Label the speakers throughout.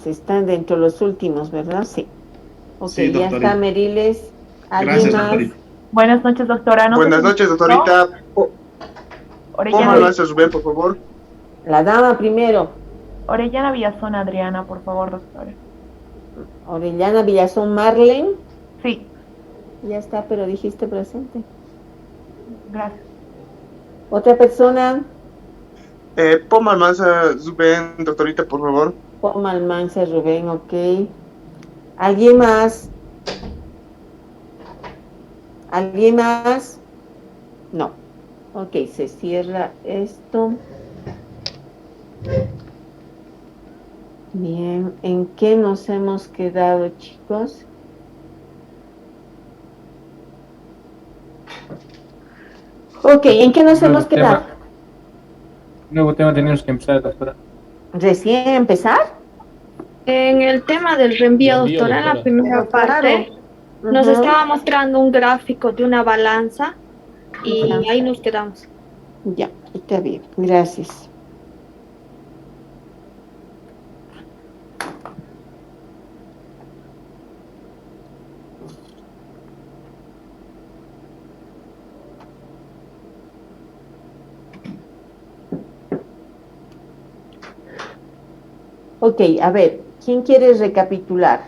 Speaker 1: pues están dentro de los últimos, ¿verdad? Sí. Ok,
Speaker 2: Sí,
Speaker 1: ya está,
Speaker 2: doctorita.
Speaker 1: Meriles. ¿Alguien
Speaker 2: Gracias,
Speaker 1: más?
Speaker 2: doctorita.
Speaker 3: Buenas noches, doctora. No sé
Speaker 4: Buenas
Speaker 3: si me
Speaker 4: noches,
Speaker 3: escuchó.
Speaker 4: doctorita. Ponme al
Speaker 3: Orellana,
Speaker 4: maestro Rubén, por favor.
Speaker 1: La dama primero.
Speaker 3: Orellana Villazón Adriana, por favor, doctora.
Speaker 1: Orellana Villazón Marlen.
Speaker 3: Sí,
Speaker 1: Ya está, pero dijiste presente.
Speaker 3: gracias.
Speaker 1: Otra persona.
Speaker 4: Ponme al maestro Rubén, doctorita, por favor.
Speaker 1: Poma Almanza Rubén, ok. ¿Alguien más? ¿Alguien más? No. Ok, se cierra esto. Bien, ¿en qué nos hemos quedado, chicos? Ok, ¿en qué nos hemos quedado?
Speaker 5: Nuevo tema tenemos que empezar, doctora.
Speaker 1: ¿Recién empezar?
Speaker 6: En el tema del reenvío,
Speaker 7: Reenvío,
Speaker 6: doctora, en la
Speaker 7: doctora.
Speaker 6: primera
Speaker 1: Pero claro.
Speaker 6: parte nos
Speaker 1: Ujú.
Speaker 6: estaba mostrando un gráfico de una balanza y
Speaker 1: Ya.
Speaker 6: ahí nos quedamos.
Speaker 1: Ya, está bien, gracias. Ok, a ver, ¿quién quiere recapitular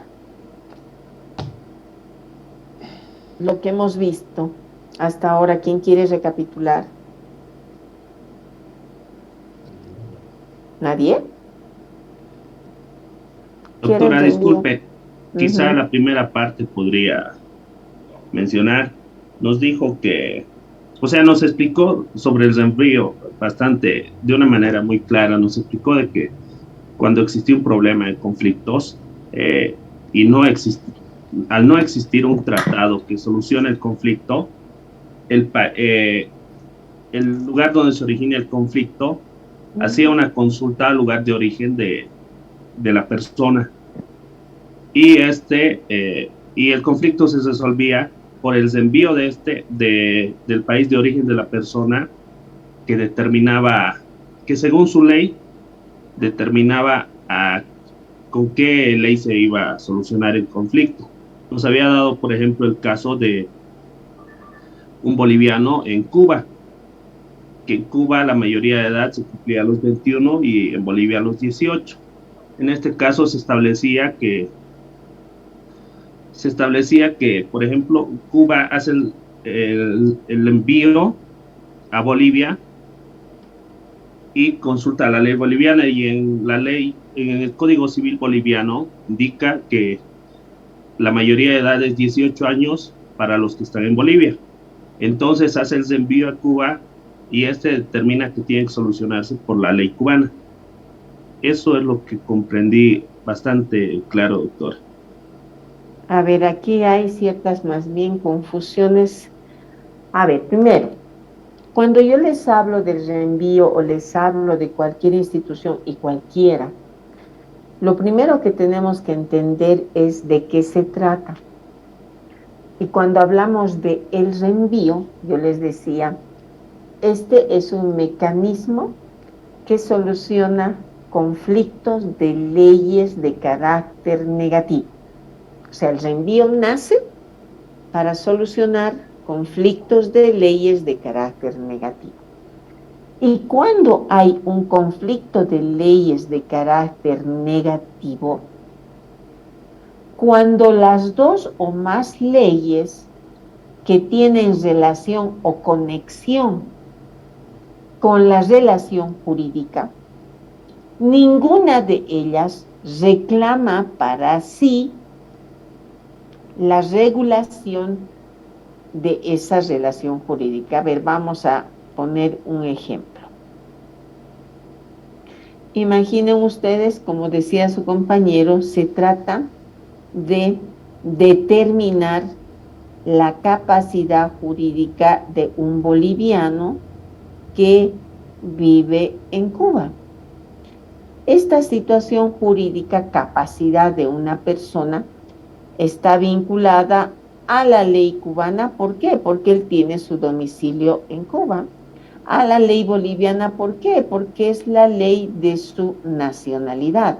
Speaker 1: lo que hemos visto hasta ahora? ¿Quién quiere recapitular? ¿Nadie? ¿Quieren
Speaker 2: Doctora,
Speaker 1: reenvío?
Speaker 2: disculpe, quizá
Speaker 1: Ujú.
Speaker 2: la primera parte podría mencionar. Nos dijo que, o sea, nos explicó sobre el reenvío bastante, de una manera muy clara. Nos explicó de que cuando existía un problema de conflictos y al no existir un tratado que solucione el conflicto, el, el lugar donde se origina el conflicto hacía una consulta al lugar de origen de la persona y el conflicto se resolvía por el envío del país de origen de la persona que determinaba, que según su ley determinaba con qué ley se iba a solucionar el conflicto. Nos había dado, por ejemplo, el caso de un boliviano en Cuba, que en Cuba la mayoría de edad se cumplía a los 21 y en Bolivia a los 18. En este caso se establecía que, por ejemplo, Cuba hace el envío a Bolivia y consulta la ley boliviana y en el Código Civil boliviano indica que la mayoría de edad es 18 años para los que están en Bolivia. Entonces hace el envío a Cuba y este determina que tiene que solucionarse por la ley cubana. Eso es lo que comprendí bastante claro, doctor.
Speaker 1: A ver, aquí hay ciertas más bien confusiones. A ver, primero, cuando yo les hablo del reenvío o les hablo de cualquier institución y cualquiera, lo primero que tenemos que entender es de qué se trata. Y cuando hablamos de el reenvío, yo les decía, este es un mecanismo que soluciona conflictos de leyes de carácter negativo. O sea, el reenvío nace para solucionar conflictos de leyes de carácter negativo. Y cuando hay un conflicto de leyes de carácter negativo, cuando las dos o más leyes que tienen relación o conexión con la relación jurídica, ninguna de ellas reclama para sí la regulación de esa relación jurídica. A ver, vamos a poner un ejemplo. Imaginen ustedes, como decía su compañero, se trata de determinar la capacidad jurídica de un boliviano que vive en Cuba. Esta situación jurídica, capacidad de una persona, está vinculada a la ley cubana. ¿Por qué? Porque él tiene su domicilio en Cuba. A la ley boliviana, ¿por qué? Porque es la ley de su nacionalidad.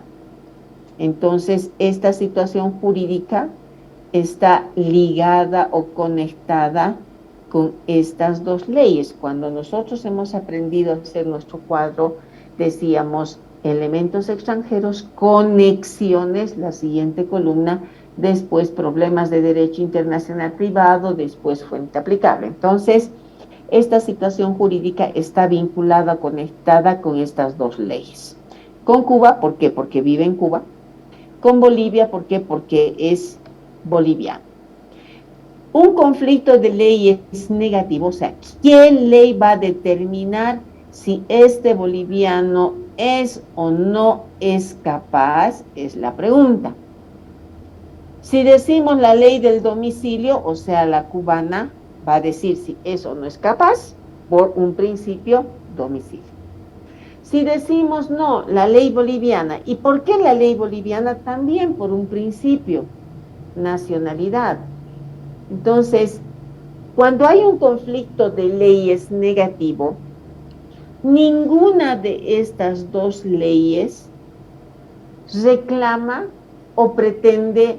Speaker 1: Entonces, esta situación jurídica está ligada o conectada con estas dos leyes. Cuando nosotros hemos aprendido a hacer nuestro cuadro, decíamos elementos extranjeros, conexiones, la siguiente columna, después problemas de derecho internacional privado, después fuente aplicable. Entonces, esta situación jurídica está vinculada, conectada con estas dos leyes. Con Cuba, ¿por qué? Porque vive en Cuba. Con Bolivia, ¿por qué? Porque es boliviano. Un conflicto de ley es negativo, o sea, ¿qué ley va a determinar si este boliviano es o no es capaz? Es la pregunta. Si decimos la ley del domicilio, o sea, la cubana, va a decir si es o no es capaz, por un principio, domicilio. Si decimos no, la ley boliviana, ¿y por qué la ley boliviana? También por un principio, nacionalidad. Entonces, cuando hay un conflicto de leyes negativo, ninguna de estas dos leyes reclama o pretende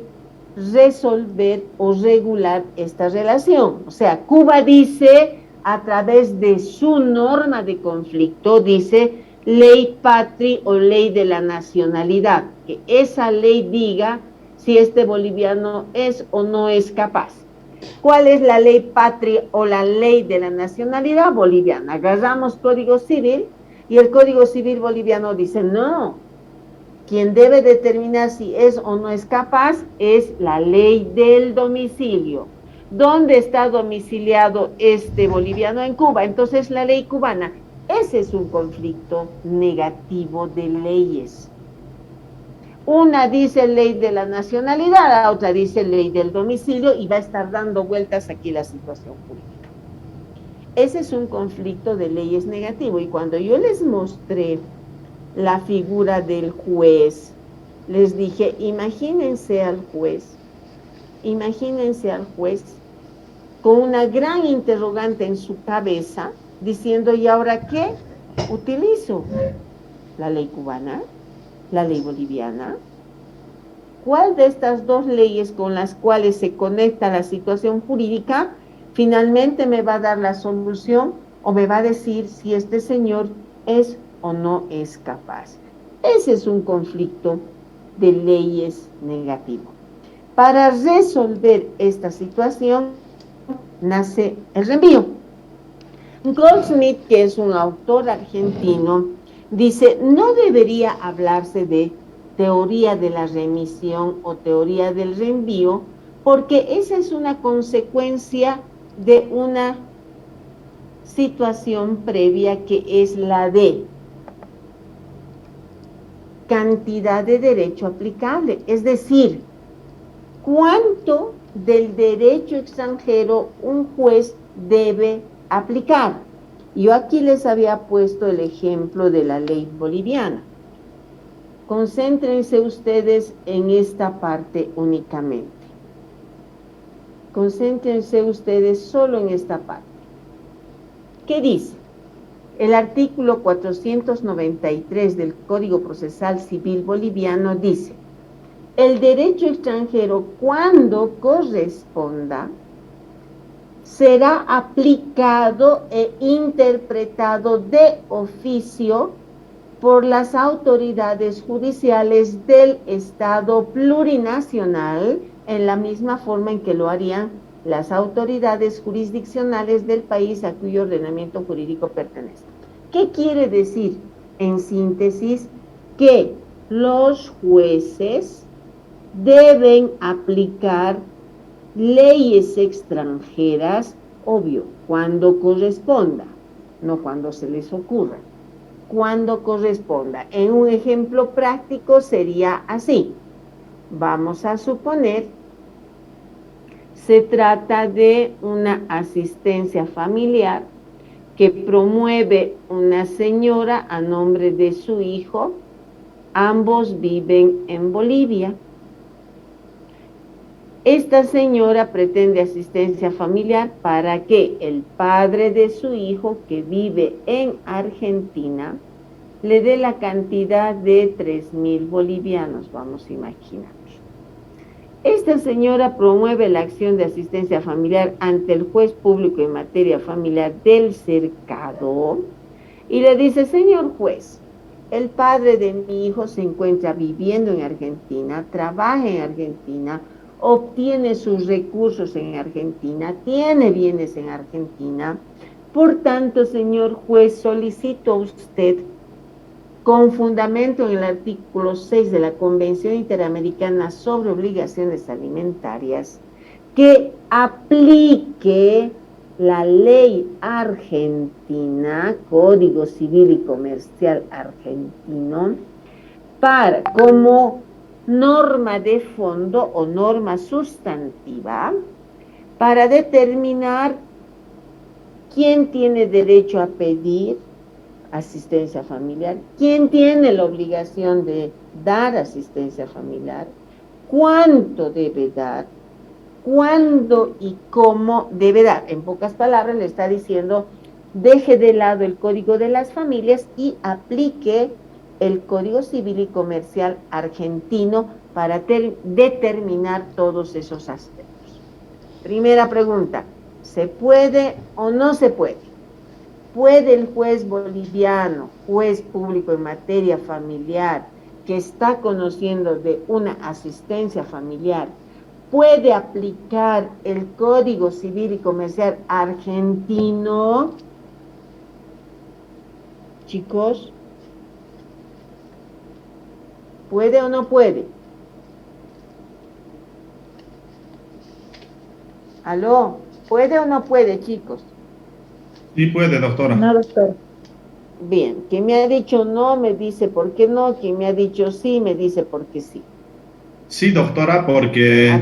Speaker 1: resolver o regular esta relación. O sea, Cuba dice, a través de su norma de conflicto, dice ley patria o ley de la nacionalidad, que esa ley diga si este boliviano es o no es capaz. ¿Cuál es la ley patria o la ley de la nacionalidad boliviana? Agarramos Código Civil y el Código Civil boliviano dice no. Quien debe determinar si es o no es capaz es la ley del domicilio. ¿Dónde está domiciliado este boliviano? En Cuba. Entonces la ley cubana. Ese es un conflicto negativo de leyes. Una dice ley de la nacionalidad, la otra dice ley del domicilio y va a estar dando vueltas aquí la situación jurídica. Ese es un conflicto de leyes negativo y cuando yo les mostré la figura del juez, les dije, imagínense al juez con una gran interrogante en su cabeza, diciendo, ¿y ahora qué utilizo? ¿La ley cubana? ¿La ley boliviana? ¿Cuál de estas dos leyes con las cuales se conecta la situación jurídica finalmente me va a dar la solución o me va a decir si este señor es o no es capaz? Ese es un conflicto de leyes negativo. Para resolver esta situación nace el reenvío. Goldsmith, que es un autor argentino, dice, no debería hablarse de teoría de la remisión o teoría del reenvío, porque esa es una consecuencia de una situación previa que es la de cantidad de derecho aplicable, es decir, cuánto del derecho extranjero un juez debe aplicar. Yo aquí les había puesto el ejemplo de la ley boliviana. Concéntrense ustedes en esta parte únicamente. Concéntrense ustedes solo en esta parte. ¿Qué dice? El artículo 493 del Código Procesal Civil Boliviano dice, el derecho extranjero, cuando corresponda, será aplicado e interpretado de oficio por las autoridades judiciales del Estado plurinacional en la misma forma en que lo harían las autoridades jurisdiccionales del país a cuyo ordenamiento jurídico pertenece. ¿Qué quiere decir? En síntesis, que los jueces deben aplicar leyes extranjeras, obvio, cuando corresponda, no cuando se les ocurra, cuando corresponda. En un ejemplo práctico sería así. Vamos a suponer, se trata de una asistencia familiar que promueve una señora a nombre de su hijo. Ambos viven en Bolivia. Esta señora pretende asistencia familiar para que el padre de su hijo, que vive en Argentina, le dé la cantidad de 3.000 bolivianos, vamos a imaginar. Esta señora promueve la acción de asistencia familiar ante el juez público en materia familiar del cercado y le dice: señor juez, el padre de mi hijo se encuentra viviendo en Argentina, trabaja en Argentina, obtiene sus recursos en Argentina, tiene bienes en Argentina. Por tanto, señor juez, solicito a usted, con fundamento en el artículo 6 de la Convención Interamericana sobre Obligaciones Alimentarias, que aplique la ley argentina, Código Civil y Comercial argentino, como norma de fondo o norma sustantiva para determinar quién tiene derecho a pedir asistencia familiar, quién tiene la obligación de dar asistencia familiar, cuánto debe dar, cuándo y cómo debe dar. En pocas palabras le está diciendo: deje de lado el Código de las Familias y aplique el Código Civil y Comercial argentino para determinar todos esos aspectos. Primera pregunta: ¿se puede o no se puede? ¿Puede el juez boliviano, juez público en materia familiar, que está conociendo de una asistencia familiar, puede aplicar el Código Civil y Comercial argentino? Chicos, ¿puede o no puede? ¿Aló? ¿Puede o no puede, chicos?
Speaker 7: Sí puede, doctora.
Speaker 6: No, doctor.
Speaker 1: Bien, quien me ha dicho no me dice por qué no, quien me ha dicho sí me dice por qué sí.
Speaker 7: Sí, doctora,
Speaker 1: A
Speaker 7: porque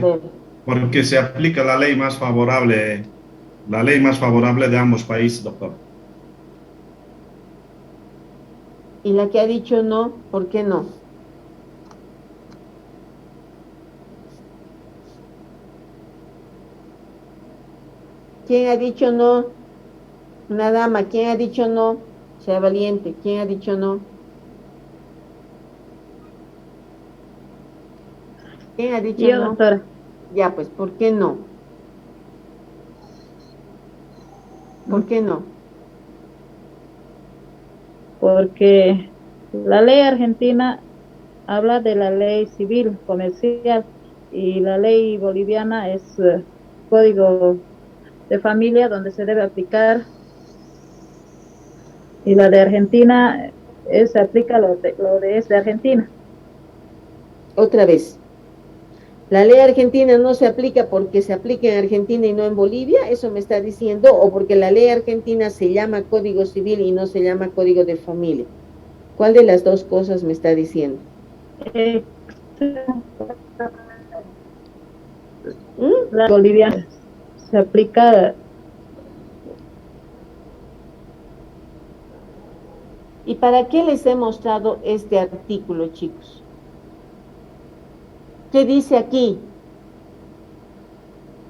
Speaker 1: ver,
Speaker 7: se aplica la ley más favorable de ambos países, doctor.
Speaker 1: y la que ha dicho no, ¿por qué no? ¿Quién ha dicho no? Una dama, ¿quién ha dicho no? Sea valiente, ¿quién ha dicho no? ¿Quién ha dicho
Speaker 6: Yo,
Speaker 1: no?
Speaker 6: doctora.
Speaker 1: Ya, pues, ¿por qué no? ¿Por qué no?
Speaker 6: Porque la ley argentina habla de la ley civil, comercial, y la ley boliviana es código de familia donde se debe aplicar, y la de Argentina se aplica lo de es de Argentina.
Speaker 1: Otra vez. ¿La ley argentina no se aplica porque se aplica en Argentina y no en Bolivia? ¿Eso me está diciendo? ¿O porque la ley argentina se llama Código Civil y no se llama Código de Familia? ¿Cuál de las dos cosas me está diciendo?
Speaker 6: La boliviana se aplica.
Speaker 1: ¿Y para qué les he mostrado este artículo, chicos? ¿Qué dice aquí?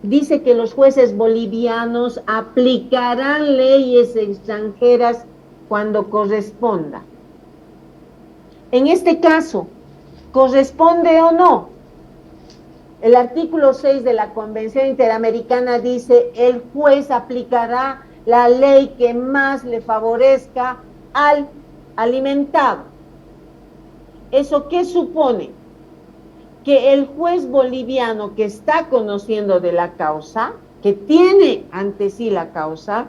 Speaker 1: Dice que los jueces bolivianos aplicarán leyes extranjeras cuando corresponda. En este caso, ¿corresponde o no? El artículo 6 de la Convención Interamericana dice: el juez aplicará la ley que más le favorezca al alimentado. ¿Eso qué supone? Que el juez boliviano que está conociendo de la causa, que tiene ante sí la causa,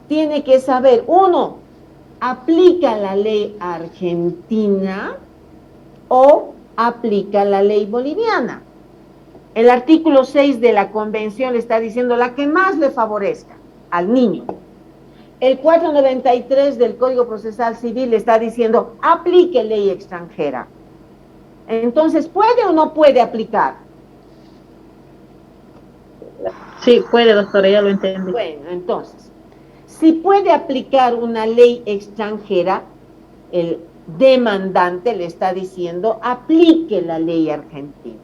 Speaker 1: tiene que saber: uno, ¿aplica la ley argentina o aplica la ley boliviana? El artículo 6 de la Convención le está diciendo la que más le favorezca al niño. El 493 del Código Procesal Civil le está diciendo: aplique ley extranjera. Entonces, ¿puede o no puede aplicar?
Speaker 6: Sí, puede, doctora, ya lo entendí.
Speaker 1: Bueno, entonces, si puede aplicar una ley extranjera, el demandante le está diciendo: aplique la ley argentina.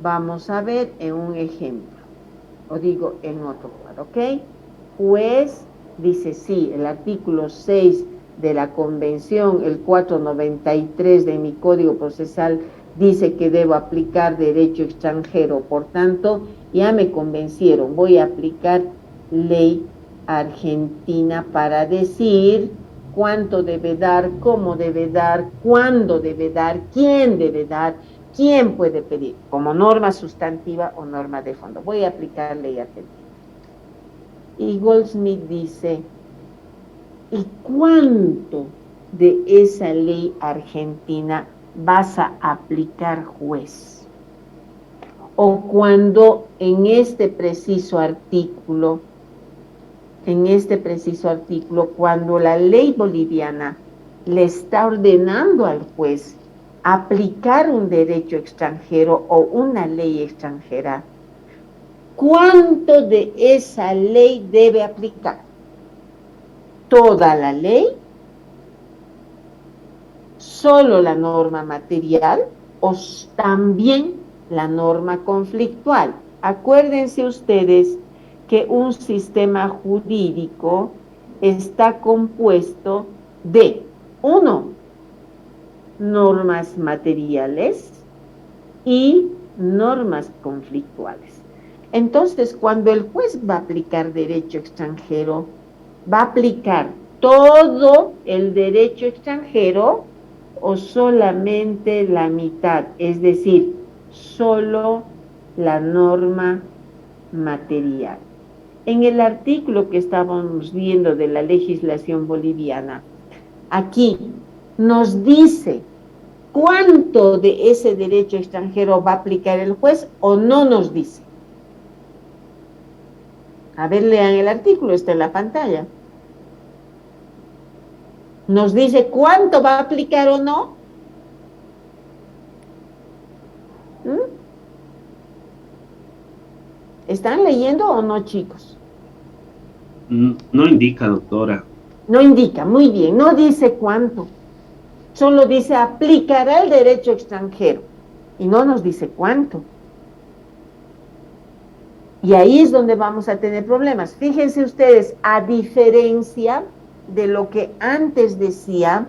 Speaker 1: Vamos a ver en un ejemplo, o digo en otro lugar, ¿ok? Juez dice sí, el artículo 6 de la Convención, el 493 de mi Código Procesal dice que debo aplicar derecho extranjero. Por tanto, ya me convencieron, voy a aplicar ley argentina para decir cuánto debe dar, cómo debe dar, cuándo debe dar, quién puede pedir, como norma sustantiva o norma de fondo. Voy a aplicar ley argentina. Y Goldsmith dice, ¿y cuánto de esa ley argentina vas a aplicar, juez? O cuando en este preciso artículo, cuando la ley boliviana le está ordenando al juez aplicar un derecho extranjero o una ley extranjera, ¿cuánto de esa ley debe aplicar? ¿Toda la ley? ¿Solo la norma material? ¿O también la norma conflictual? Acuérdense ustedes que un sistema jurídico está compuesto de, 1, normas materiales y normas conflictuales. Entonces, cuando el juez va a aplicar derecho extranjero, ¿va a aplicar todo el derecho extranjero o solamente la mitad? Es decir, solo la norma material. En el artículo que estábamos viendo de la legislación boliviana, aquí nos dice cuánto de ese derecho extranjero va a aplicar el juez o no nos dice. A ver, lean el artículo, está en la pantalla. ¿Nos dice cuánto va a aplicar o no? ¿Están leyendo o no, chicos?
Speaker 2: No indica, doctora.
Speaker 1: No indica, muy bien, no dice cuánto. Solo dice aplicará el derecho extranjero. Y no nos dice cuánto. Y ahí es donde vamos a tener problemas. Fíjense ustedes, a diferencia de lo que antes decía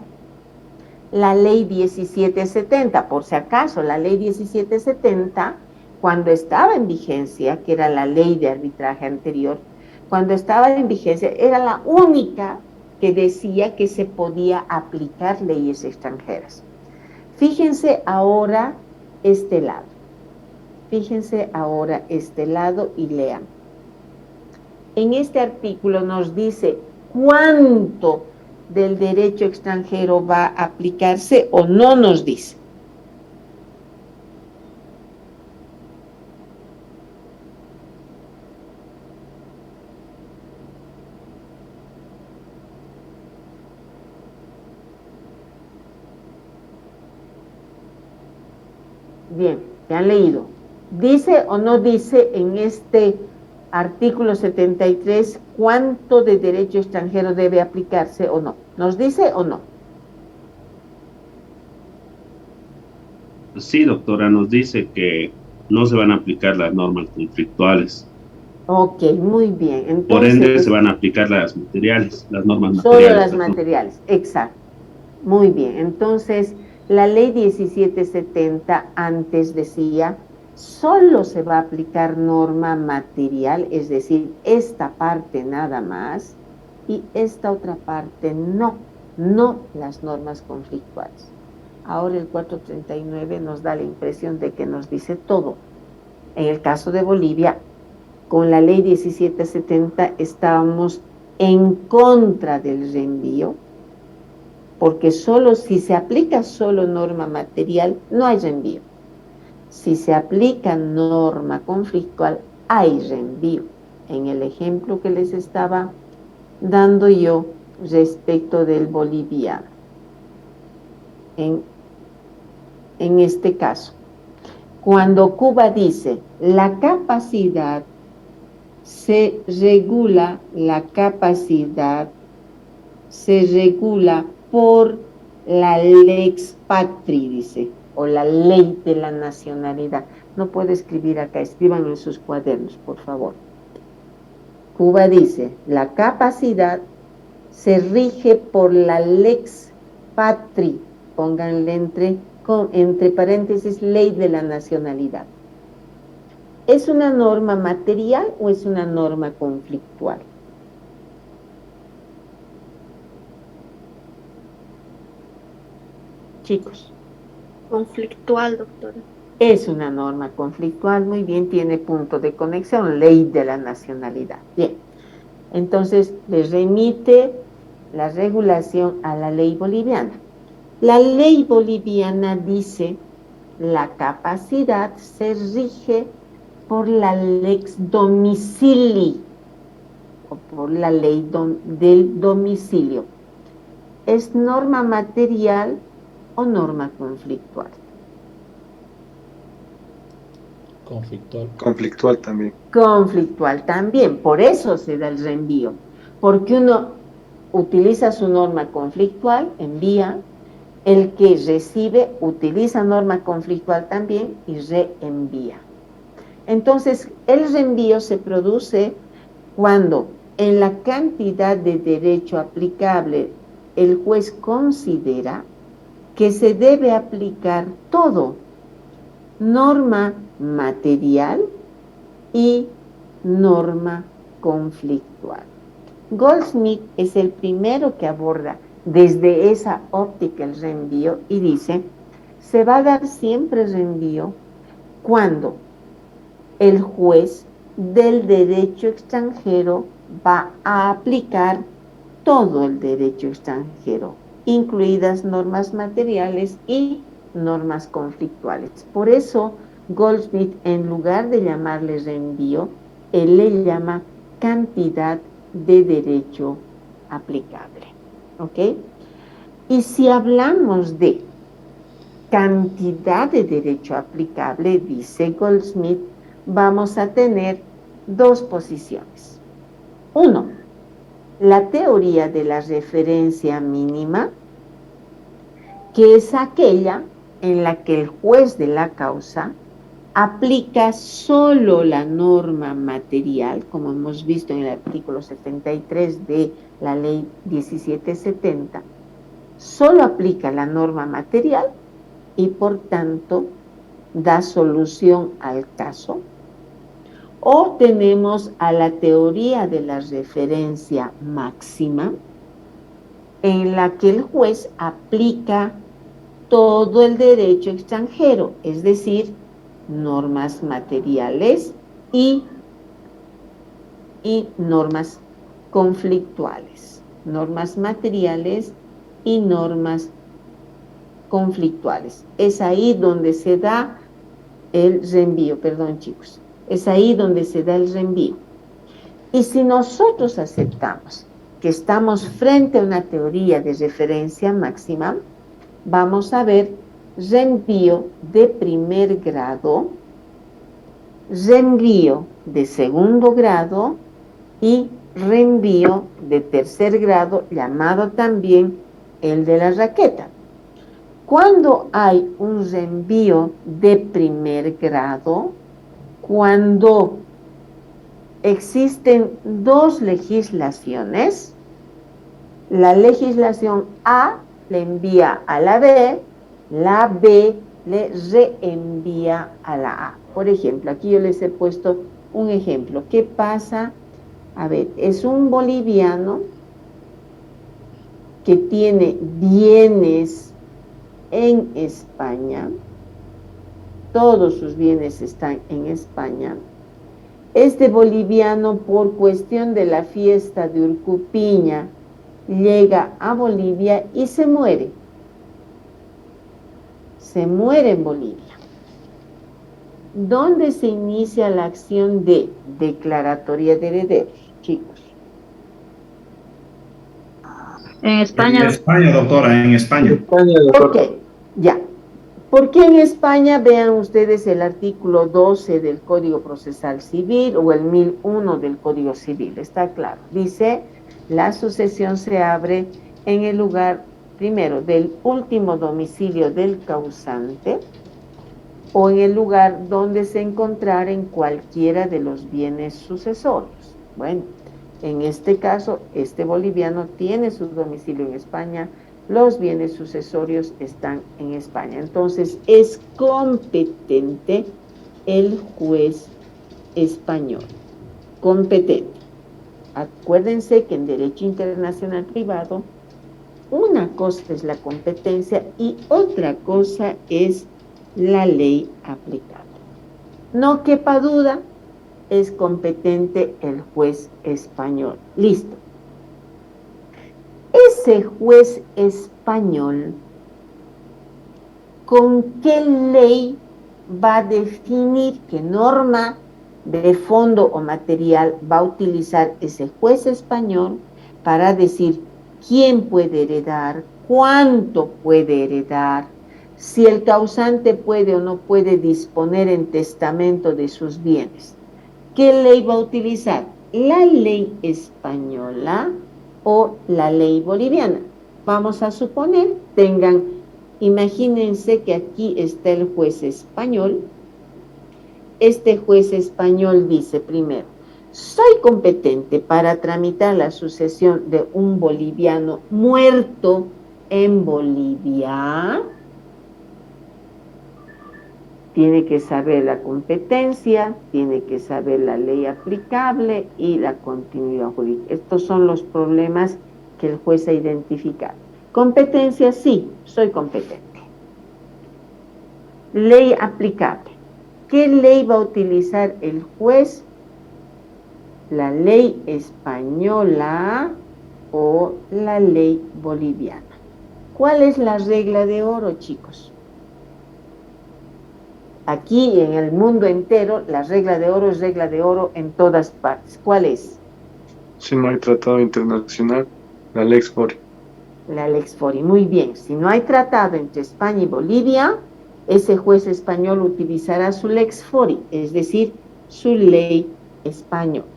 Speaker 1: la ley 1770, por si acaso, la ley 1770, cuando estaba en vigencia, que era la ley de arbitraje anterior, cuando estaba en vigencia, era la única que decía que se podía aplicar leyes extranjeras. Fíjense ahora este lado. Fíjense ahora este lado y lean. En este artículo nos dice cuánto del derecho extranjero va a aplicarse o no nos dice. Bien, ¿se han leído? ¿Dice o no dice en este artículo 73 cuánto de derecho extranjero debe aplicarse o no? ¿Nos dice o no?
Speaker 2: Sí, doctora, nos dice que no se van a aplicar las normas conflictuales.
Speaker 1: Ok, muy bien. Entonces,
Speaker 2: por ende, se van a aplicar las materiales, las normas
Speaker 1: solo
Speaker 2: materiales.
Speaker 1: Solo las materiales, exacto. Muy bien, entonces la ley 1770 antes decía, solo se va a aplicar norma material, es decir, esta parte nada más, y esta otra parte no las normas conflictuales. Ahora el 439 nos da la impresión de que nos dice todo. En el caso de Bolivia, con la ley 1770 estábamos en contra del reenvío, porque solo si se aplica solo norma material, no hay reenvío. Si se aplica norma conflictual, hay reenvío. En el ejemplo que les estaba dando yo respecto del boliviano. En este caso, cuando Cuba dice la capacidad se regula, por la lex patri, dice, o la ley de la nacionalidad. No puedo escribir acá, escríbanlo en sus cuadernos, por favor. Cuba dice, la capacidad se rige por la lex patri, pónganle entre paréntesis, ley de la nacionalidad. ¿Es una norma material o es una norma conflictual? Chicos.
Speaker 8: Conflictual, doctora.
Speaker 1: Es una norma conflictual, muy bien, tiene punto de conexión, ley de la nacionalidad. Bien, entonces les remite la regulación a la ley boliviana. La ley boliviana dice, la capacidad se rige por la lex domicilii, o por la ley del domicilio. ¿Es norma material o norma conflictual?
Speaker 9: Conflictual también.
Speaker 1: Conflictual también, por eso se da el reenvío, porque uno utiliza su norma conflictual, envía, el que recibe utiliza norma conflictual también y reenvía. Entonces, el reenvío se produce cuando en la cantidad de derecho aplicable el juez considera que se debe aplicar todo, norma material y norma conflictual. Goldsmith es el primero que aborda desde esa óptica el reenvío y dice, se va a dar siempre reenvío cuando el juez del derecho extranjero va a aplicar todo el derecho extranjero, incluidas normas materiales y normas conflictuales. Por eso, Goldsmith, en lugar de llamarle reenvío, él le llama cantidad de derecho aplicable. ¿Ok? Y si hablamos de cantidad de derecho aplicable, dice Goldsmith, vamos a tener dos posiciones. Uno, la teoría de la referencia mínima, que es aquella en la que el juez de la causa aplica solo la norma material, como hemos visto en el artículo 73 de la ley 1770, solo aplica la norma material y por tanto da solución al caso. O tenemos a la teoría de la referencia máxima, en la que el juez aplica todo el derecho extranjero, es decir, normas materiales y normas conflictuales. Normas materiales y normas conflictuales. Es ahí donde se da el reenvío, perdón chicos, es ahí donde se da el reenvío. Y si nosotros aceptamos que estamos frente a una teoría de referencia máxima, vamos a ver reenvío de primer grado, reenvío de segundo grado y reenvío de tercer grado, llamado también el de la raqueta. Cuando hay un reenvío de primer grado, cuando existen dos legislaciones, la legislación A le envía a la B le reenvía a la A. Por ejemplo, aquí yo les he puesto un ejemplo. ¿Qué pasa? A ver, es un boliviano que tiene bienes en España, todos sus bienes están en España. Este boliviano, por cuestión de la fiesta de Urcupiña, llega a Bolivia y se muere. Se muere en Bolivia. ¿Dónde se inicia la acción de declaratoria de herederos, chicos?
Speaker 6: En España.
Speaker 7: En España, doctora, en España.
Speaker 1: Ok, ya. ¿Por qué en España? Vean ustedes el artículo 12 del Código Procesal Civil o el 1001 del Código Civil, está claro. Dice, la sucesión se abre en el lugar, primero, del último domicilio del causante o en el lugar donde se encontraren cualquiera de los bienes sucesorios. Bueno, En este caso, este boliviano tiene su domicilio en España, los bienes sucesorios están en España. Entonces, es competente el juez español. Competente. Acuérdense que en derecho internacional privado, una cosa es la competencia y otra cosa es la ley aplicable. No quepa duda, es competente el juez español. Listo. Ese juez español, ¿con qué ley va a definir qué norma de fondo o material va a utilizar ese juez español para decir quién puede heredar, cuánto puede heredar, si el causante puede o no puede disponer en testamento de sus bienes? ¿Qué ley va a utilizar? ¿La ley española o la ley boliviana? Vamos a suponer, imagínense que aquí está el juez español. Este juez español dice primero, soy competente para tramitar la sucesión de un boliviano muerto en Bolivia. Tiene que saber la competencia, tiene que saber la ley aplicable y la continuidad jurídica. Estos son los problemas que el juez ha identificado. Competencia, sí, soy competente. Ley aplicable. ¿Qué ley va a utilizar el juez? ¿La ley española o la ley boliviana? ¿Cuál es la regla de oro, chicos? Aquí en el mundo entero, la regla de oro es regla de oro en todas partes. ¿Cuál es?
Speaker 9: Si no hay tratado internacional, la Lex Fori.
Speaker 1: La Lex Fori, muy bien. Si no hay tratado entre España y Bolivia, ese juez español utilizará su Lex Fori, es decir, su ley española.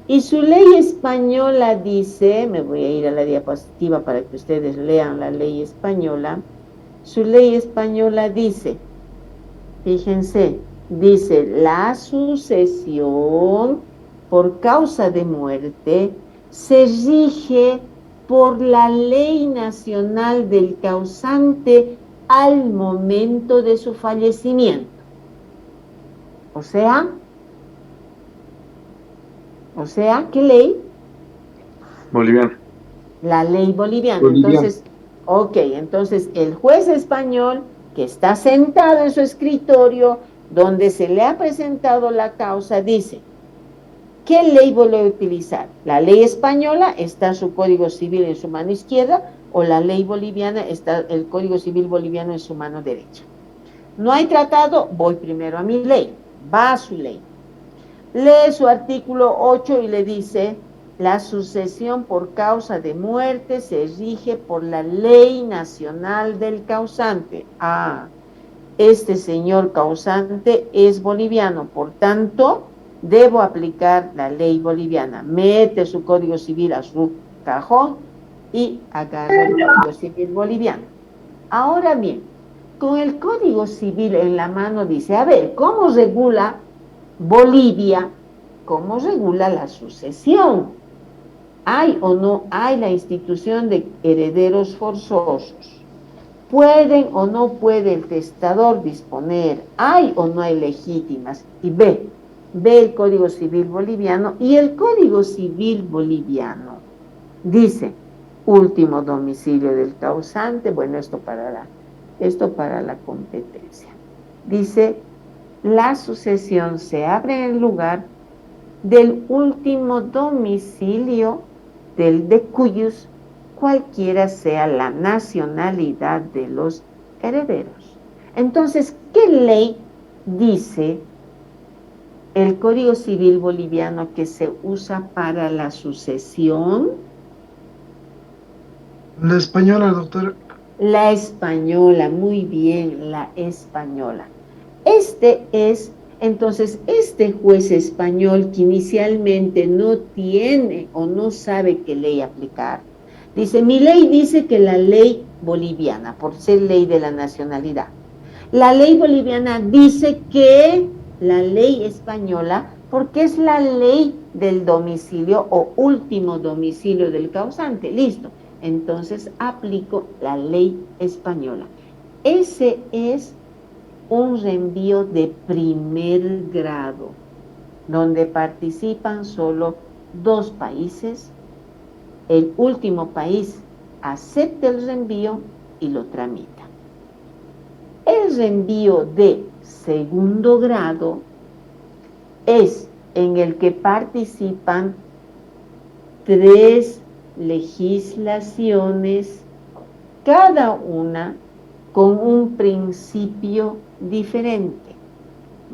Speaker 1: Y su ley española dice, me voy a ir a la diapositiva para que ustedes lean la ley española. Su ley española dice, fíjense, dice, la sucesión por causa de muerte se rige por la ley nacional del causante al momento de su fallecimiento. O sea, ¿qué ley?
Speaker 9: Boliviana.
Speaker 1: La ley boliviana. Entonces el juez español que está sentado en su escritorio donde se le ha presentado la causa dice, ¿qué ley voy a utilizar? ¿La ley española? Está su Código Civil en su mano izquierda, o la ley boliviana, está el Código Civil boliviano en su mano derecha. No hay tratado, voy primero a mi ley, va a su ley. Lee su artículo 8 y le dice, la sucesión por causa de muerte se rige por la ley nacional del causante. Ah, este señor causante es boliviano, por tanto, debo aplicar la ley boliviana. Mete su Código Civil a su cajón y agarra el Código Civil boliviano. Ahora bien, con el Código Civil en la mano dice, a ver, ¿cómo regula Bolivia? ¿Cómo regula la sucesión? ¿Hay o no hay la institución de herederos forzosos? ¿Pueden o no puede el testador disponer? ¿Hay o no hay legítimas? Y ve el Código Civil boliviano, y el Código Civil boliviano dice, último domicilio del causante, bueno, esto para la competencia. Dice, la sucesión se abre en lugar del último domicilio del de cuyos cualquiera sea la nacionalidad de los herederos. Entonces, ¿qué ley dice el Código Civil boliviano que se usa para la sucesión?
Speaker 10: La española, doctora.
Speaker 1: La española, muy bien, la española. Entonces, este juez español que inicialmente no tiene o no sabe qué ley aplicar, dice, mi ley dice que la ley boliviana, por ser ley de la nacionalidad. La ley boliviana dice que la ley española, porque es la ley del domicilio o último domicilio del causante. Listo. Entonces aplico la ley española. Ese es un reenvío de primer grado, donde participan solo 2 países. El último país acepta el reenvío y lo tramita. El reenvío de segundo grado es en el que participan 3 legislaciones, cada una con un principio diferente.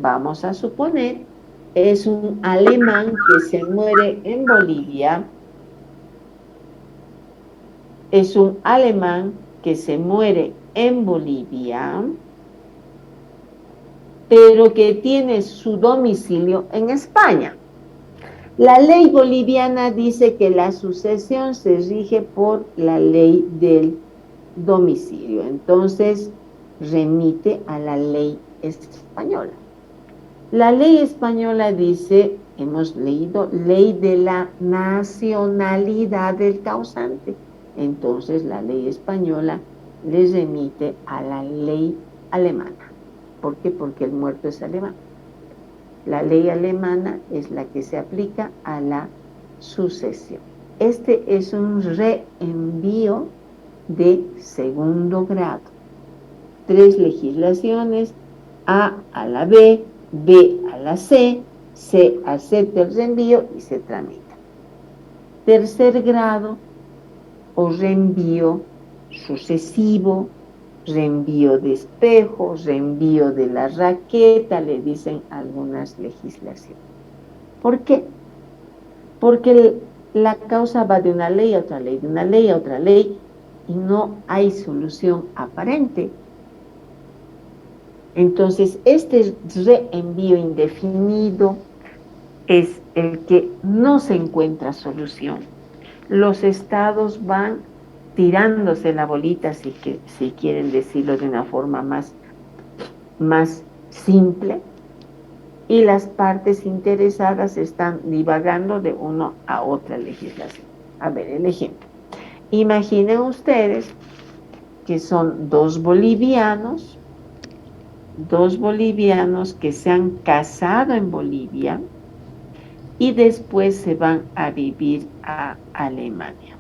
Speaker 1: Vamos a suponer, es un alemán que se muere en Bolivia, es un alemán que se muere en Bolivia, pero que tiene su domicilio en España. La ley boliviana dice que la sucesión se rige por la ley del domicilio, entonces remite a la ley española. La ley española dice, hemos leído, ley de la nacionalidad del causante. Entonces la ley española le remite a la ley alemana. ¿Por qué? Porque el muerto es alemán. La ley alemana es la que se aplica a la sucesión. Este es un reenvío de segundo grado. 3 legislaciones, A a la B, B a la C, C acepta el reenvío y se tramita. Tercer grado o reenvío sucesivo, reenvío de espejo, reenvío de la raqueta, le dicen algunas legislaciones. ¿Por qué? Porque la causa va de una ley a otra ley, de una ley a otra ley, y no hay solución aparente. Entonces, este reenvío indefinido es el que no se encuentra solución. Los estados van tirándose la bolita, si quieren decirlo de una forma más simple, y las partes interesadas están divagando de uno a otra legislación. A ver, el ejemplo. Imaginen ustedes que son 2 bolivianos que se han casado en Bolivia y después se van a vivir a Alemania.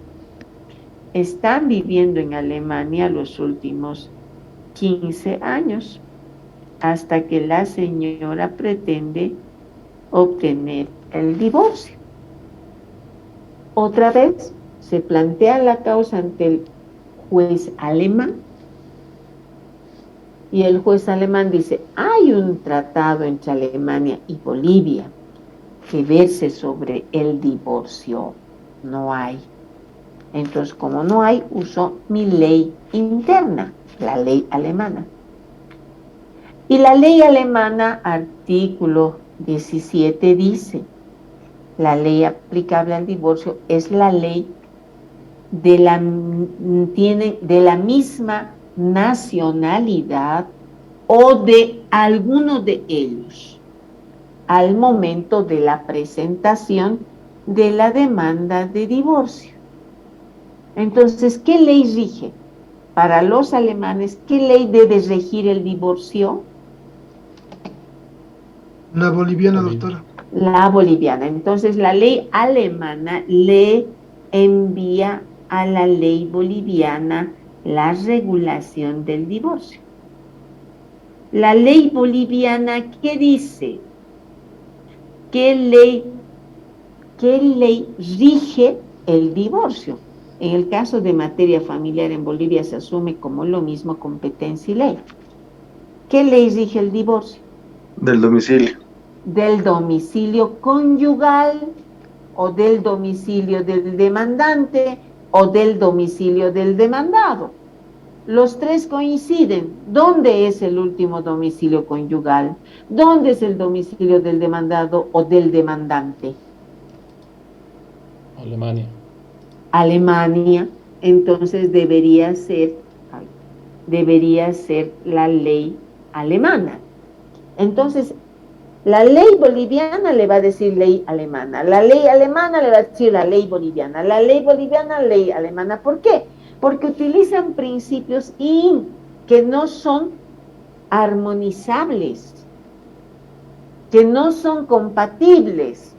Speaker 1: Están viviendo en Alemania los últimos 15 años, hasta que la señora pretende obtener el divorcio. Otra vez se plantea la causa ante el juez alemán, y el juez alemán dice, hay un tratado entre Alemania y Bolivia que verse sobre el divorcio. No hay. Entonces, como no hay, uso mi ley interna, la ley alemana. Y la ley alemana, artículo 17, dice, la ley aplicable al divorcio es la ley de la misma nacionalidad o de alguno de ellos al momento de la presentación de la demanda de divorcio. Entonces, ¿qué ley rige? Para los alemanes, ¿qué ley debe regir el divorcio?
Speaker 10: La boliviana, doctora.
Speaker 1: La boliviana. Entonces, la ley alemana le envía a la ley boliviana la regulación del divorcio. La ley boliviana, ¿qué dice? ¿Qué ley rige el divorcio? En el caso de materia familiar en Bolivia se asume como lo mismo competencia y ley. ¿Qué ley rige el divorcio?
Speaker 9: Del domicilio.
Speaker 1: Del domicilio conyugal, o del domicilio del demandante, o del domicilio del demandado. Los 3 coinciden. ¿Dónde es el último domicilio conyugal? ¿Dónde es el domicilio del demandado o del demandante?
Speaker 5: Alemania.
Speaker 1: Alemania. Entonces debería ser la ley alemana. Entonces, La ley boliviana le va a decir ley alemana, la ley alemana le va a decir la ley boliviana, la ley boliviana, ley alemana. ¿Por qué? Porque utilizan principios que no son armonizables, que no son compatibles.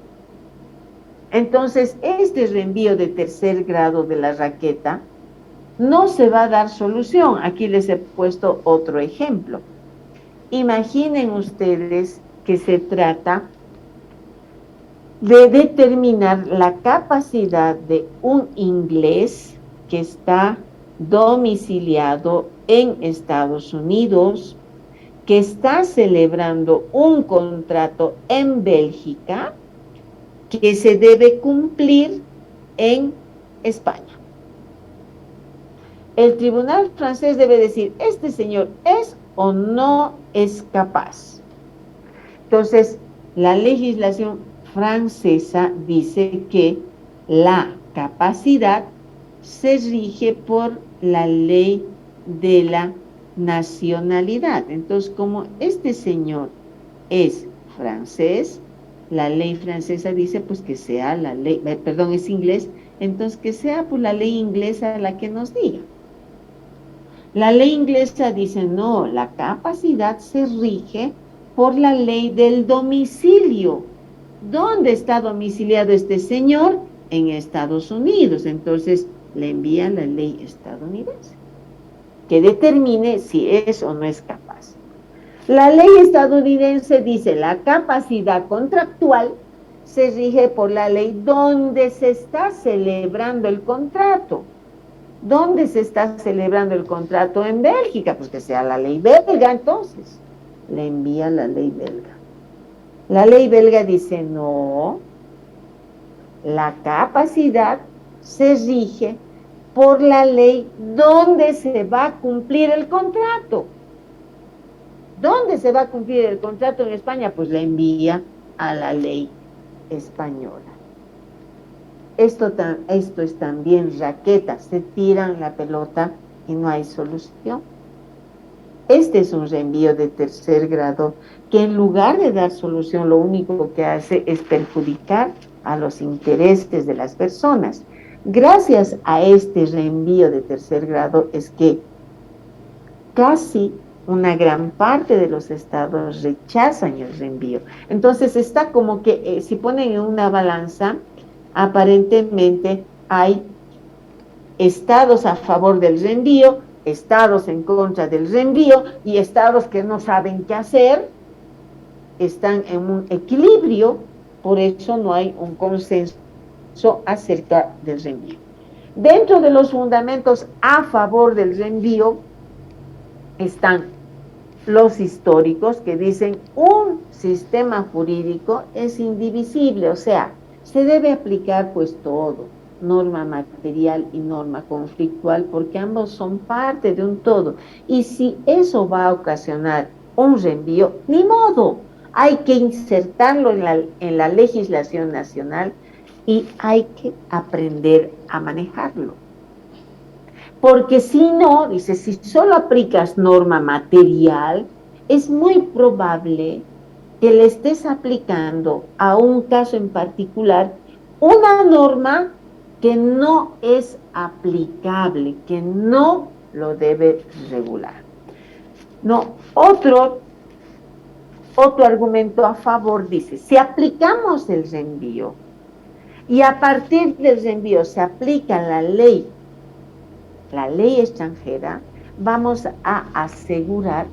Speaker 1: Entonces, este reenvío de tercer grado de la raqueta no se va a dar solución. Aquí les he puesto otro ejemplo. Imaginen ustedes que se trata de determinar la capacidad de un inglés que está domiciliado en Estados Unidos, que está celebrando un contrato en Bélgica que se debe cumplir en España. El tribunal francés debe decir, este señor es o no es capaz. Entonces, la legislación francesa dice que la capacidad se rige por la ley de la nacionalidad. Entonces, como este señor es francés, la ley francesa dice pues que sea la ley, perdón, es inglés, entonces que sea pues la ley inglesa la que nos diga. La ley inglesa dice no, la capacidad se rige por la ley del domicilio. ¿Dónde está domiciliado este señor? En Estados Unidos. Entonces le envía la ley estadounidense que determine si es o no es capaz. La ley estadounidense dice la capacidad contractual se rige por la ley donde se está celebrando el contrato. ¿Dónde se está celebrando el contrato? En Bélgica, pues que sea la ley belga, entonces le envía la ley belga. La ley belga dice no, la capacidad se rige por la ley donde se va a cumplir el contrato. ¿Dónde se va a cumplir el contrato en España? Pues le envía a la ley española. Esto es también raqueta, se tiran la pelota y no hay solución. Este es un reenvío de tercer grado que en lugar de dar solución, lo único que hace es perjudicar a los intereses de las personas. Gracias a este reenvío de tercer grado es que casi una gran parte de los estados rechazan el reenvío. Entonces está como que si ponen en una balanza, aparentemente hay estados a favor del reenvío, estados en contra del reenvío y estados que no saben qué hacer, están en un equilibrio, por eso no hay un consenso acerca del reenvío. Dentro de los fundamentos a favor del reenvío están los históricos que dicen un sistema jurídico es indivisible, o sea, se debe aplicar pues todo, norma material y norma conflictual, porque ambos son parte de un todo. Y si eso va a ocasionar un reenvío, ni modo, hay que insertarlo en la legislación nacional y hay que aprender a manejarlo. Porque si no, dice, si solo aplicas norma material, es muy probable que le estés aplicando a un caso en particular una norma que no es aplicable, que no lo debe regular. No, otro argumento a favor dice, si aplicamos el reenvío y a partir del reenvío se aplica la ley extranjera, vamos a asegurar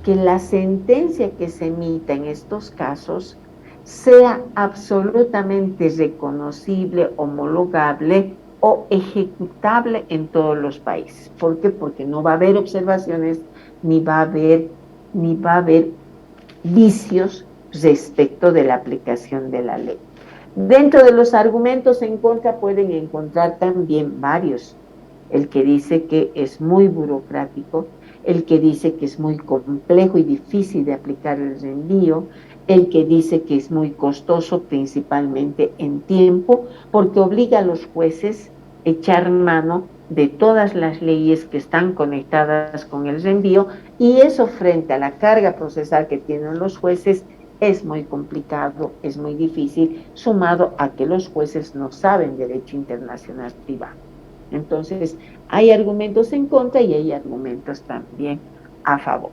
Speaker 1: que la sentencia que se emita en estos casos sea absolutamente reconocible, homologable o ejecutable en todos los países. ¿Por qué? Porque no va a haber observaciones, ni va a haber vicios respecto de la aplicación de la ley. Dentro de los argumentos en contra pueden encontrar también varios. El que dice que es muy burocrático, el que dice que es muy complejo y difícil de aplicar el reenvío, el que dice que es muy costoso, principalmente en tiempo, porque obliga a los jueces a echar mano de todas las leyes que están conectadas con el reenvío, y eso frente a la carga procesal que tienen los jueces es muy complicado, es muy difícil, sumado a que los jueces no saben derecho internacional privado. Entonces, hay argumentos en contra y hay argumentos también a favor.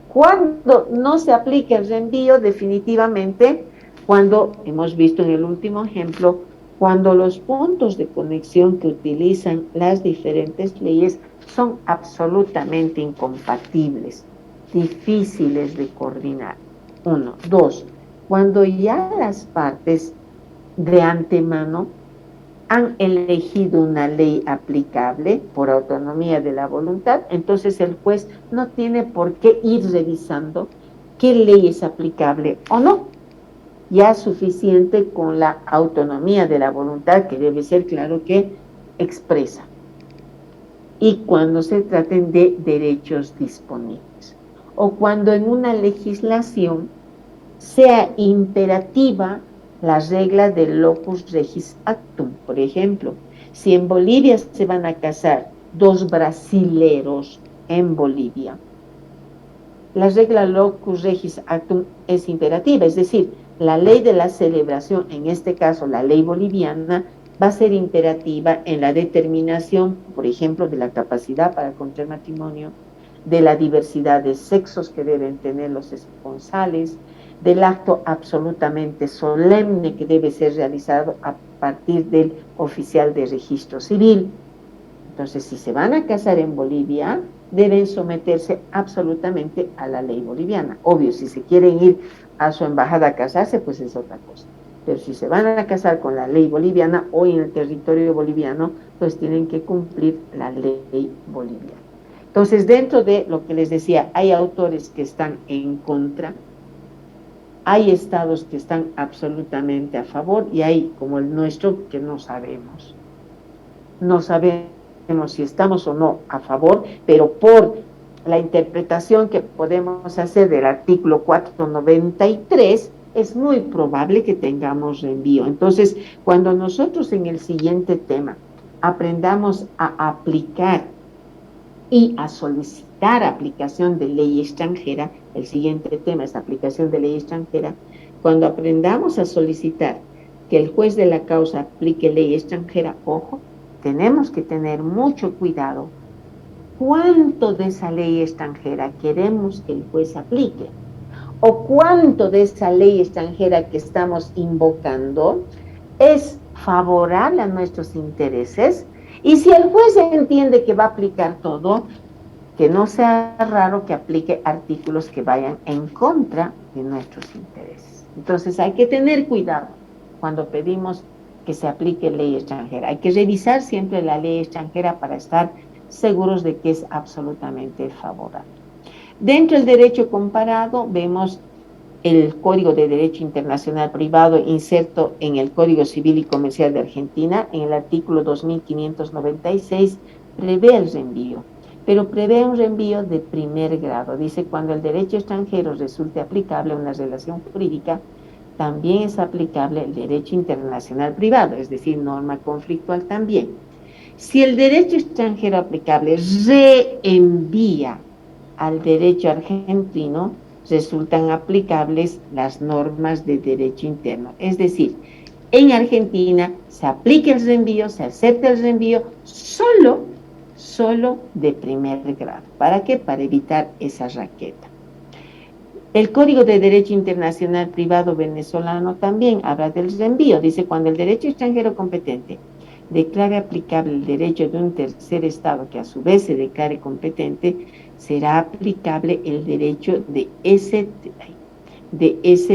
Speaker 1: Cuando no se aplica el reenvío, definitivamente, cuando hemos visto en el último ejemplo, cuando los puntos de conexión que utilizan las diferentes leyes son absolutamente incompatibles, difíciles de coordinar. 1. 2. Cuando ya las partes de antemano han elegido una ley aplicable por autonomía de la voluntad, entonces el juez no tiene por qué ir revisando qué ley es aplicable o no. Ya es suficiente con la autonomía de la voluntad, que debe ser, claro, que expresa. Y cuando se traten de derechos disponibles. O cuando en una legislación sea imperativa la regla del locus regis actum. Por ejemplo, si en Bolivia se van a casar dos brasileros en Bolivia, la regla locus regis actum es imperativa, es decir, la ley de la celebración, en este caso la ley boliviana, va a ser imperativa en la determinación, por ejemplo, de la capacidad para contraer matrimonio, de la diversidad de sexos que deben tener los esponsales, del acto absolutamente solemne que debe ser realizado a partir del oficial de registro civil. Entonces, si se van a casar en Bolivia, deben someterse absolutamente a la ley boliviana. Obvio, si se quieren ir a su embajada a casarse, pues es otra cosa. Pero si se van a casar con la ley boliviana o en el territorio boliviano, pues tienen que cumplir la ley boliviana. Entonces, dentro de lo que les decía, hay autores que están en contra, hay estados que están absolutamente a favor y hay, como el nuestro, que no sabemos. No sabemos si estamos o no a favor, pero por la interpretación que podemos hacer del artículo 493, es muy probable que tengamos reenvío. Entonces, cuando nosotros en el siguiente tema aprendamos a aplicar y a solicitar aplicación de ley extranjera, el siguiente tema es aplicación de ley extranjera, cuando aprendamos a solicitar que el juez de la causa aplique ley extranjera, ojo, tenemos que tener mucho cuidado cuánto de esa ley extranjera queremos que el juez aplique o cuánto de esa ley extranjera que estamos invocando es favorable a nuestros intereses. Y si el juez entiende que va a aplicar todo, que no sea raro que aplique artículos que vayan en contra de nuestros intereses. Entonces hay que tener cuidado cuando pedimos que se aplique ley extranjera. Hay que revisar siempre la ley extranjera para estar seguros de que es absolutamente favorable. Dentro del derecho comparado vemos el Código de Derecho Internacional Privado inserto en el Código Civil y Comercial de Argentina, en el artículo 2596, prevé el reenvío, pero prevé un reenvío de primer grado. Dice, cuando el derecho extranjero resulte aplicable a una relación jurídica, también es aplicable el derecho internacional privado, es decir, norma conflictual también. Si el derecho extranjero aplicable reenvía al derecho argentino, resultan aplicables las normas de derecho interno. Es decir, en Argentina se aplica el reenvío, se acepta el reenvío solo de primer grado. ¿Para qué? Para evitar esa raqueta. El Código de Derecho Internacional Privado venezolano también habla del reenvío. Dice, cuando el derecho extranjero competente declare aplicable el derecho de un tercer estado que a su vez se declare competente, será aplicable el derecho de ese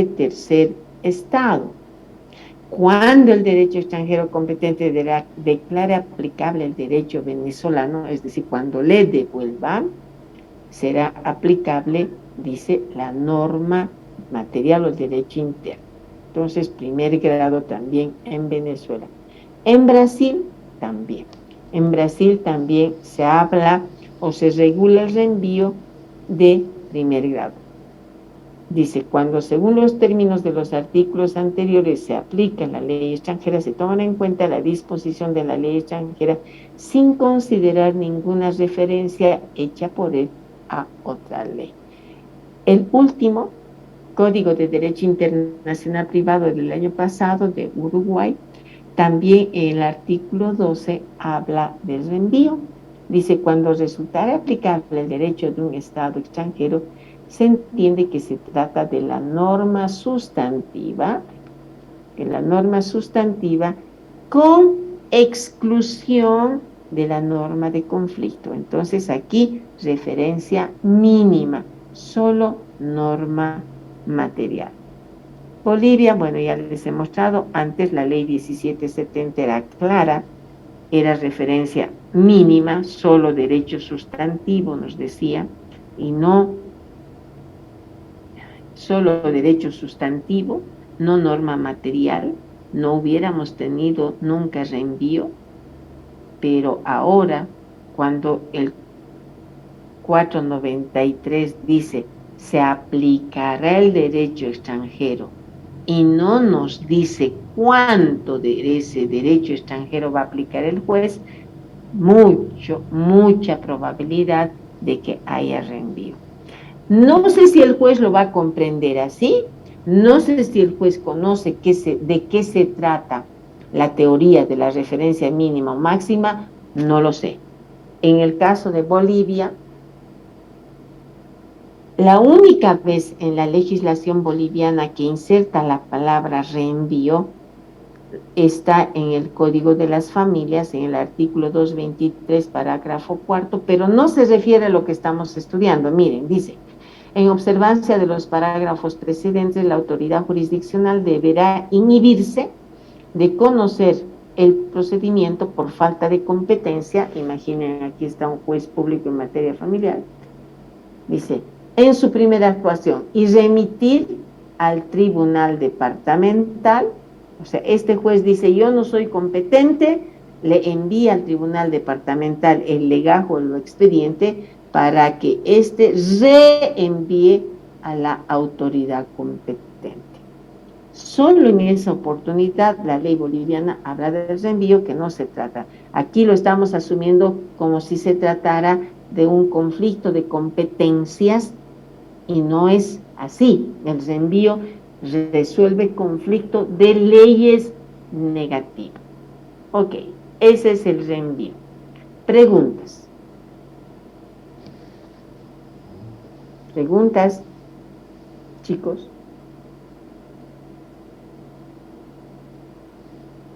Speaker 1: tercer estado. Cuando el derecho extranjero competente declare aplicable el derecho venezolano, es decir, cuando le devuelva, será aplicable, dice, la norma material o el derecho interno. Entonces, primer grado también en Venezuela. En Brasil también. En Brasil también se habla o se regula el reenvío de primer grado. Dice, cuando según los términos de los artículos anteriores se aplica la ley extranjera, se toman en cuenta la disposición de la ley extranjera sin considerar ninguna referencia hecha por él a otra ley. El último Código de Derecho Internacional Privado del año pasado de Uruguay, también el artículo 12 habla del reenvío. Dice, cuando resultare aplicable el derecho de un Estado extranjero, se entiende que se trata de la norma sustantiva, con exclusión de la norma de conflicto. Entonces aquí referencia mínima, solo norma material. Bolivia, bueno, ya les he mostrado, antes la ley 1770 era clara, era referencia mínima, solo derecho sustantivo nos decía, y no solo derecho sustantivo, no norma material, no hubiéramos tenido nunca reenvío, pero ahora, cuando el 493 dice, se aplicará el derecho extranjero, y no nos dice cuánto de ese derecho extranjero va a aplicar el juez, mucha probabilidad de que haya reenvío. No sé si el juez lo va a comprender así, no sé si el juez conoce de qué se trata la teoría de la referencia mínima o máxima, no lo sé. En el caso de Bolivia, la única vez en la legislación boliviana que inserta la palabra reenvío está en el Código de las Familias, en el artículo 223, parágrafo 4, pero no se refiere a lo que estamos estudiando. Miren, dice, en observancia de los parágrafos precedentes, la autoridad jurisdiccional deberá inhibirse de conocer el procedimiento por falta de competencia. Imaginen, aquí está un juez público en materia familiar. Dice, en su primera actuación, y remitir al tribunal departamental. O sea, este juez dice, yo no soy competente, le envía al tribunal departamental el legajo, el expediente, para que éste reenvíe a la autoridad competente. Solo en esa oportunidad la ley boliviana habla del reenvío, que no se trata. Aquí lo estamos asumiendo como si se tratara de un conflicto de competencias, y no es así. El reenvío resuelve conflicto de leyes negativas. Ok, ese es el reenvío. Preguntas. Preguntas, chicos.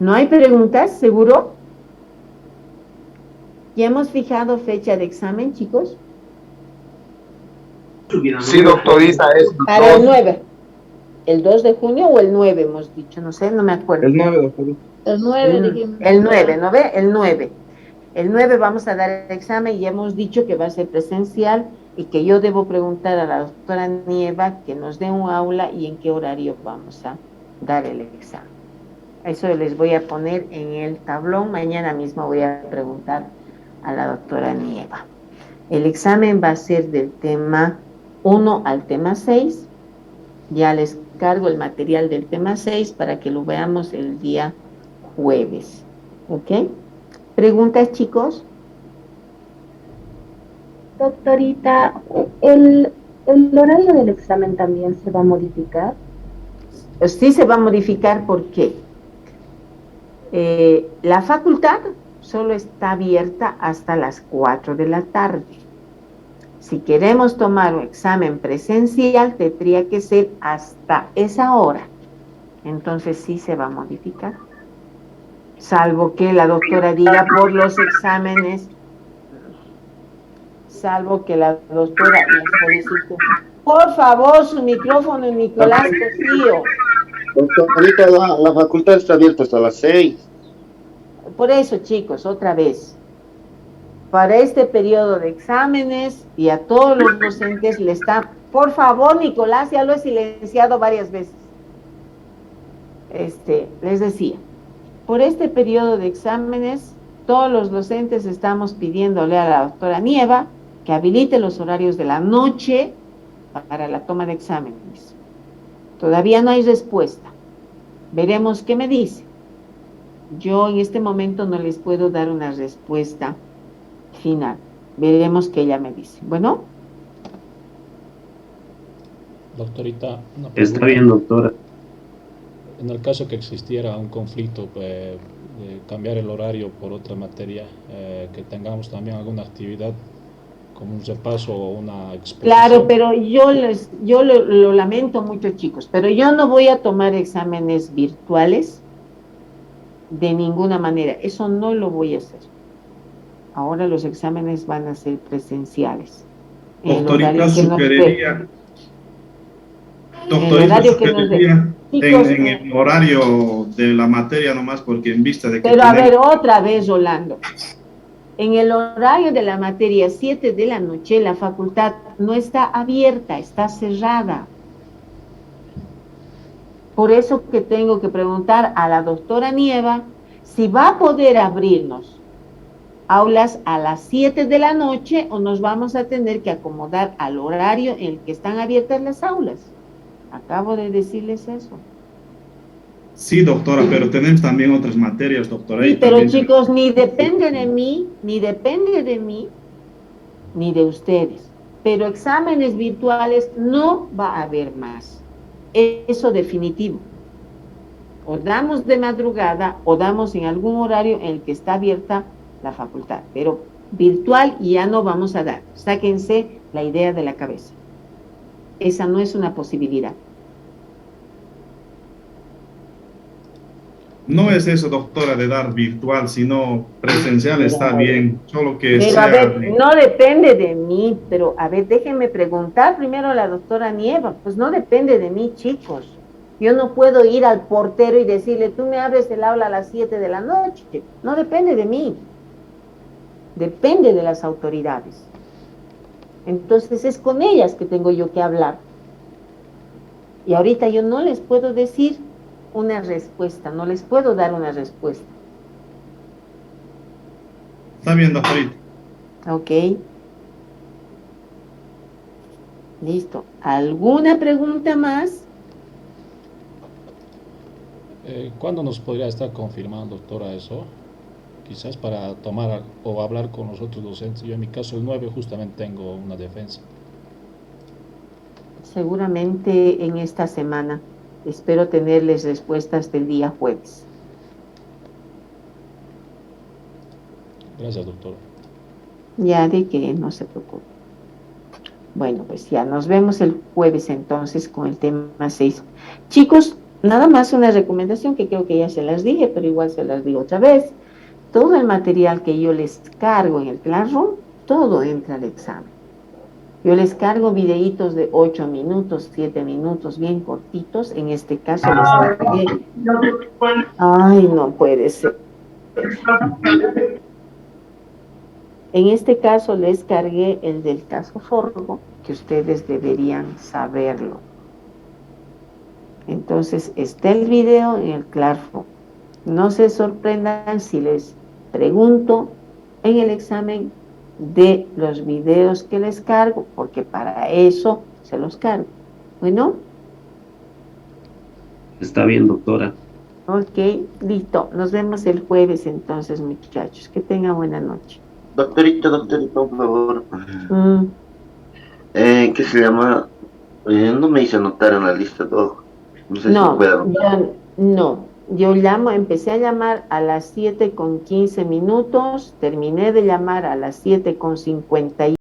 Speaker 1: ¿No hay preguntas, seguro? ¿Ya hemos fijado fecha de examen, chicos?
Speaker 4: Sí, doctorita, es
Speaker 1: Para el 9. ¿El 2 de junio o el 9 hemos dicho? No sé, no me acuerdo.
Speaker 9: El 9, doctor.
Speaker 6: El 9 dijimos.
Speaker 1: El 9, ¿no ve? El 9. El 9 vamos a dar el examen y hemos dicho que va a ser presencial y que yo debo preguntar a la doctora Nieva que nos dé un aula y en qué horario vamos a dar el examen. Eso les voy a poner en el tablón. Mañana mismo voy a preguntar a la doctora Nieva. El examen va a ser del tema 1 al tema 6. Ya les cargo el material del tema 6 para que lo veamos el día jueves. ¿Ok? ¿Preguntas, chicos?
Speaker 11: Doctorita, ¿el horario del examen también se va a modificar?
Speaker 1: Sí se va a modificar. ¿Por qué? La facultad solo está abierta hasta las 4 de la tarde. Si queremos tomar un examen presencial, tendría que ser hasta esa hora. Entonces sí se va a modificar. Salvo que la doctora diga por los exámenes, salvo que la doctora les solicite. Por favor, su micrófono, Nicolás Cosío.
Speaker 12: Doctorita, la facultad está abierta hasta las 6.
Speaker 1: Por eso, chicos, otra vez. Para este periodo de exámenes y a todos los docentes le está... Por favor, Nicolás, ya lo he silenciado varias veces. Les decía, por este periodo de exámenes, todos los docentes estamos pidiéndole a la doctora Nieva que habilite los horarios de la noche para la toma de exámenes. Todavía no hay respuesta. Veremos qué me dice. Yo en este momento no les puedo dar una respuesta final. Veremos qué ella me dice. Bueno.
Speaker 13: Doctorita, una pregunta.
Speaker 2: Está bien, doctora.
Speaker 13: En el caso que existiera un conflicto de cambiar el horario por otra materia, que tengamos también alguna actividad como un repaso o una exposición.
Speaker 1: Claro, pero yo lo lamento mucho, chicos, pero yo no voy a tomar exámenes virtuales de ninguna manera. Eso no lo voy a hacer. Ahora los exámenes van a ser presenciales.
Speaker 7: Doctorita, sugeriría en el horario de la materia nomás, porque en vista de que
Speaker 1: pero a ver, otra vez, Rolando. En el horario de la materia 7 de la noche, la facultad no está abierta, está cerrada. Por eso que tengo que preguntar a la doctora Nieva si va a poder abrirnos aulas a las 7 de la noche o nos vamos a tener que acomodar al horario en el que están abiertas las aulas. Acabo de decirles eso.
Speaker 7: Sí, doctora, pero tenemos también otras materias, doctora.
Speaker 1: Sí, pero chicos, ni depende de mí, ni de ustedes. Pero exámenes virtuales no va a haber más. Eso definitivo. O damos de madrugada o damos en algún horario en el que está abierta la facultad. Pero virtual ya no vamos a dar. Sáquense la idea de la cabeza. Esa no es una posibilidad.
Speaker 7: No es eso, doctora, de dar virtual, sino presencial está bien, solo que
Speaker 1: pero
Speaker 7: sea...
Speaker 1: a ver, no depende de mí, pero a ver, déjenme preguntar primero a la doctora Nieva, pues no depende de mí, chicos. Yo no puedo ir al portero y decirle, tú me abres el aula a las 7 de la noche. No depende de mí. Depende de las autoridades. Entonces es con ellas que tengo yo que hablar. Y ahorita yo no les puedo decir una respuesta, no les puedo dar una respuesta.
Speaker 7: Está bien, doctorita.
Speaker 1: Ok. Listo. ¿Alguna pregunta más?
Speaker 13: ¿Cuándo nos podría estar confirmando, doctora, eso? Quizás para tomar o hablar con los otros docentes. Yo en mi caso el 9 justamente tengo una defensa.
Speaker 1: Seguramente en esta semana. Espero tenerles respuestas del día jueves.
Speaker 13: Gracias, doctor.
Speaker 1: Ya de que no se preocupe. Bueno, pues ya nos vemos el jueves entonces con el tema 6. Chicos, nada más una recomendación que creo que ya se las dije, pero igual se las digo otra vez. Todo el material que yo les cargo en el Classroom, todo entra al examen. Yo les cargo videitos de 8 minutos, 7 minutos, bien cortitos. En este caso les cargué. Ay, no puede ser. En este caso les cargué el del caso Forgo, que ustedes deberían saberlo. Entonces, está el video en el Classroom. No se sorprendan si les pregunto en el examen de los videos que les cargo, porque para eso se los cargo. Bueno.
Speaker 2: Está bien, doctora.
Speaker 1: Ok, listo. Nos vemos el jueves entonces, muchachos. Que tengan buena noche.
Speaker 12: Doctorita, por favor. ¿Qué se llama? No me hice anotar en la lista todo. No sé si puedo.
Speaker 1: Yo empecé a llamar a las 7:15, terminé de llamar a las 7:50.